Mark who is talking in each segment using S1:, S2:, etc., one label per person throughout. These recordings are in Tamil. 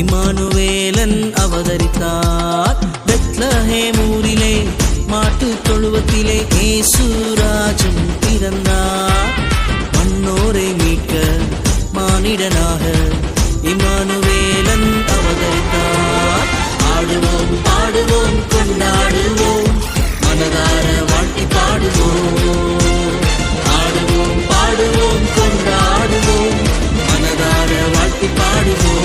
S1: இம்மானுவேலன் அவதரித்தார். பெத்லஹேம் ஊரிலே மாட்டு தொழுவத்திலே இயேசுராஜன் பிறந்தார். மன்னோரை மீட்க மானிடனாக இம்மானுவேலன் அவதரித்தார். ஆடுவோம் பாடுவோம் கொண்டாடுவோம் மனதார வாழ்த்தி பாடுவோம். ஆடுவோம் பாடுவோம் கொண்டாடுவோம் மனதார வாழ்த்தி பாடுவோம்.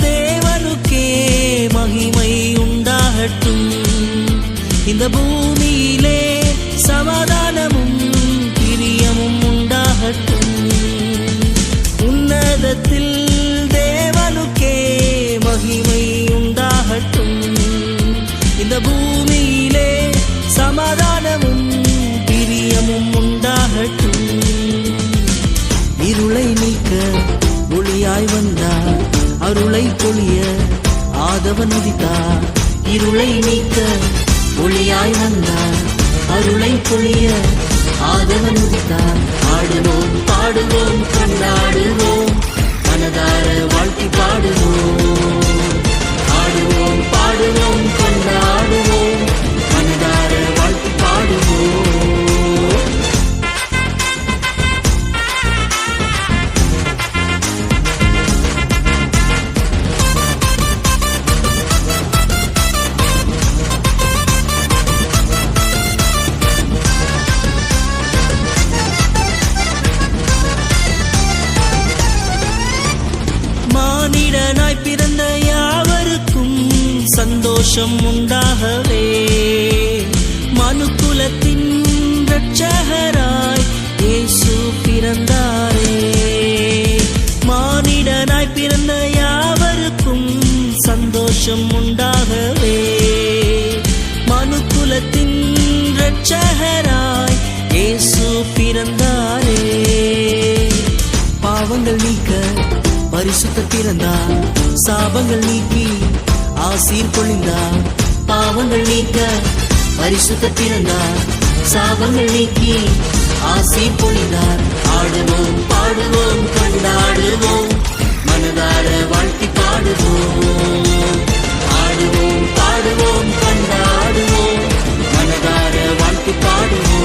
S1: தேவனுக்கே மகிமை உண்டாகட்டும். இந்த பூமியிலே சமாதானமும் பிரியமும் உண்டாகட்டும். உன்னதத்தில் தேவனுக்கே மகிமை உண்டாகட்டும். இந்த பூமியிலே சமாதானமும் பிரியமும் உண்டாகட்டும். இருளை நீக்க ஒளியாய் வந்தார், அருளை பொழிய ஆதவன் உதித்தார். இருளை நீக்க ஒளியாய் வந்தார், அருளை பொழிய ஆதவன் உதித்தார். ஆடுவோம் பாடுவோம் கொண்டாடுவோம் மனதார வாழ்த்தி பாடுவோம். ஆடுவோம் பாடுவோம் கொண்டாடுவோம் மனதார வாழ்த்தி பாடுவோம். மானிடனாய் பிறந்த யாவருக்கும் சந்தோஷம் உண்டாகவே மனுக்குலத்தின் இரட்சகராய் இயேசு பிறந்தாரே. மானிடனாய் பிறந்த யாவருக்கும் சந்தோஷம் உண்டாகவே மனுக்குலத்தின் இரட்சகராய் இயேசு பிறந்தாரே. பாவங்கள் நீக்க பரிசுத்த பிறந்தார், சாபங்கள் நீக்கி ஆசீர் பொழிந்தார். பாவங்கள் நீக்க பரிசுத்த பிறந்தார், சாபங்கள் நீக்கி ஆசீர் பொழிந்தார். ஆடுவோம் பாடுவோம் கொண்டாடுவோம் மனதார வாழ்த்தி பாடுவோம். ஆடுவோம் பாடுவோம் கொண்டாடுவோம் மனதார வாழ்த்தி பாடுவோம்.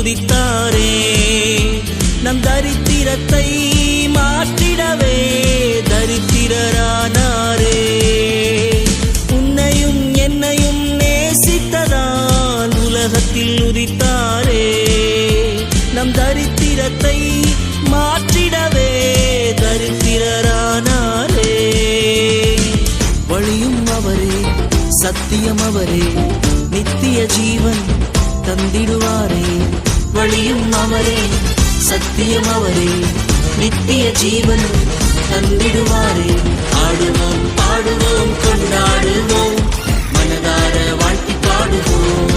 S1: உதித்தாரே நம் தரித்திரத்தை மாற்றிடவே தரித்திரரானாரே. உன்னையும் என்னையும் நேசித்ததால் உலகத்தில் உதித்தாரே. நம் தரித்திரத்தை மாற்றிடவே தரித்திரரானாரே. வழியும் அவரே சத்தியம் அவரே நித்திய ஜீவன் தந்திடுவாரே. வழியும் அவரே சத்தியம் அவரே நித்திய ஜீவன் தந்திடுவாரே. ஆடுவோம் பாடுவோம் கொண்டாடுவோம் மனதார வாழ்த்தி பாடுவோம்.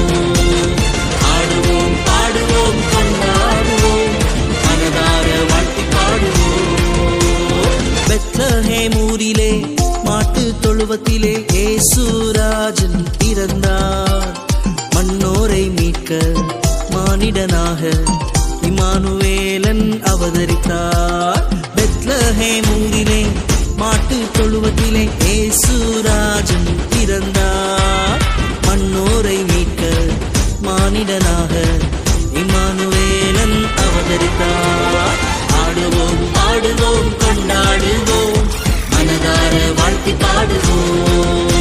S1: ஆடுவோம் பாடுவோம் கொண்டாடுவோம் மனதார வாழ்த்தி பாடுவோம். பெத்லஹேம் ஊரிலே மாட்டு தொழுவத்திலே இயேசுராஜன் பிறந்தார். மன்னோரை மீட்க மானிடனாக இம்மானுவேலன் அவதரித்தார். பெத்லஹேம் ஊரிலே மாட்டு தொழுவத்திலே இயேசுராஜன் பிறந்தார். மன்னோரை மீட்க மானிடனாக இம்மானுவேலன் அவதரித்தார். ஆடுவோம் பாடுவோம் கொண்டாடுவோம் மனதார மனதார வாழ்த்தி பாடுவோம்.